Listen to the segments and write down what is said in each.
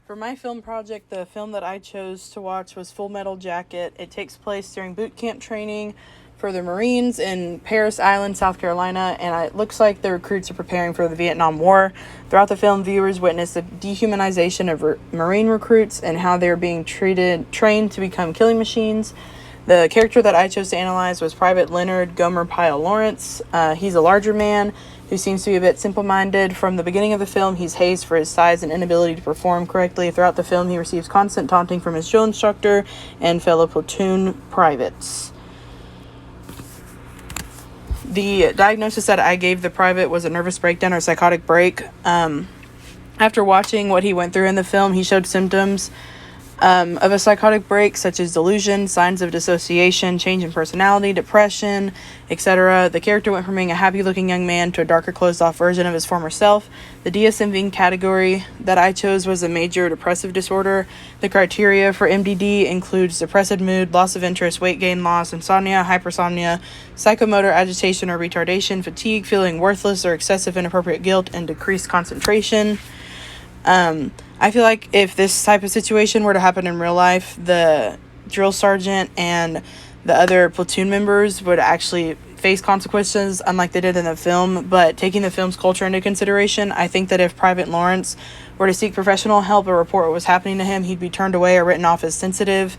For my film project, the film that I chose to watch was Full Metal Jacket. It takes place during boot camp training for the Marines in Parris Island, South Carolina, and it looks like the recruits are preparing for the Vietnam War. Throughout the film, viewers witness the dehumanization of Marine recruits and how they're being trained to become killing machines. The character that I chose to analyze was Private Leonard Gomer Pyle Lawrence. He's a larger man who seems to be a bit simple-minded. From the beginning of the film, he's hazed for his size and inability to perform correctly. Throughout the film, he receives constant taunting from his drill instructor and fellow platoon privates. The diagnosis that I gave the private was a nervous breakdown or psychotic break. After watching what he went through in the film, he showed symptoms of a psychotic break, such as delusion, signs of dissociation, change in personality, depression, etc. The character went from being a happy-looking young man to a darker, closed-off version of his former self. The DSM category that I chose was a major depressive disorder. The criteria for MDD includes depressive mood, loss of interest, weight gain loss, insomnia, hypersomnia, psychomotor agitation or retardation, fatigue, feeling worthless or excessive inappropriate guilt, and decreased concentration. I feel like if this type of situation were to happen in real life, the drill sergeant and the other platoon members would actually face consequences, unlike they did in the film. But taking the film's culture into consideration, I think that if Private Lawrence were to seek professional help or report what was happening to him, he'd be turned away or written off as sensitive.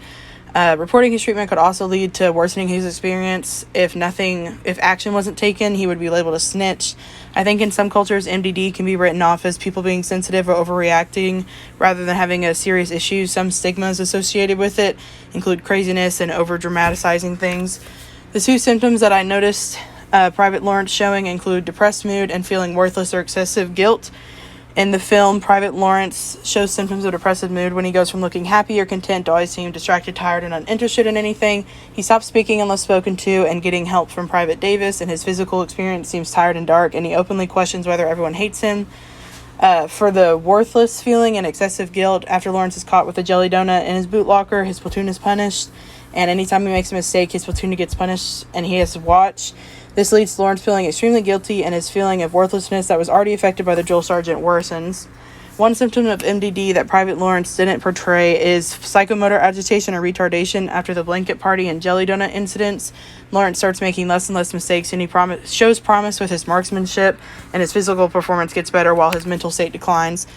Reporting his treatment could also lead to worsening his experience. If action wasn't taken, he would be labeled a snitch. I think in some cultures, MDD can be written off as people being sensitive or overreacting rather than having a serious issue. Some stigmas associated with it include craziness and over-dramatizing things. The two symptoms that I noticed Private Lawrence showing include depressed mood and feeling worthless or excessive guilt. In the film, Private Lawrence shows symptoms of depressive mood when he goes from looking happy or content to always seem distracted, tired, and uninterested in anything. He stops speaking unless spoken to and getting help from Private Davis, and his physical appearance seems tired and dark, and he openly questions whether everyone hates him. For the worthless feeling and excessive guilt, after Lawrence is caught with a jelly donut in his boot locker, his platoon is punished, and anytime he makes a mistake, his platoon gets punished, and he has to watch. This leads to Lawrence feeling extremely guilty, and his feeling of worthlessness that was already affected by the drill sergeant worsens. One symptom of MDD that Private Lawrence didn't portray is psychomotor agitation or retardation. After the blanket party and jelly donut incidents, Lawrence starts making less and less mistakes, and he shows promise with his marksmanship, and his physical performance gets better while his mental state declines.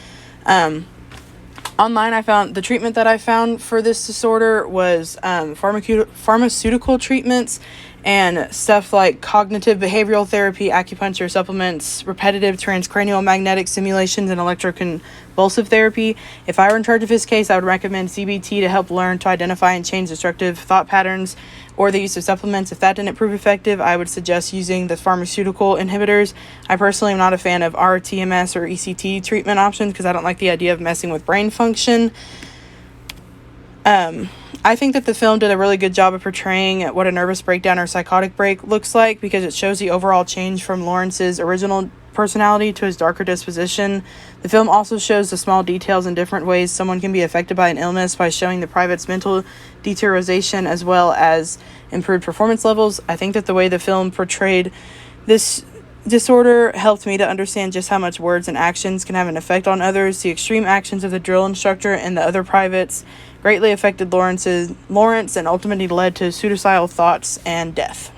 Online, I found the treatment that I found for this disorder was pharmaceutical treatments and stuff like cognitive behavioral therapy, acupuncture, supplements, repetitive transcranial magnetic stimulations, and electroconvulsive therapy. If I were in charge of his case, I would recommend CBT to help learn to identify and change destructive thought patterns, or the use of supplements. If that didn't prove effective, I would suggest using the pharmaceutical inhibitors. I personally am not a fan of RTMS or ECT treatment options because I don't like the idea of messing with brain function. I think that the film did a really good job of portraying what a nervous breakdown or psychotic break looks like, because it shows the overall change from Lawrence's original personality to his darker disposition. The film also shows the small details and different ways someone can be affected by an illness by showing the private's mental deterioration as well as improved performance levels. I think that the way the film portrayed this disorder helped me to understand just how much words and actions can have an effect on others. The extreme actions of the drill instructor and the other privates greatly affected Lawrence and ultimately led to suicidal thoughts and death.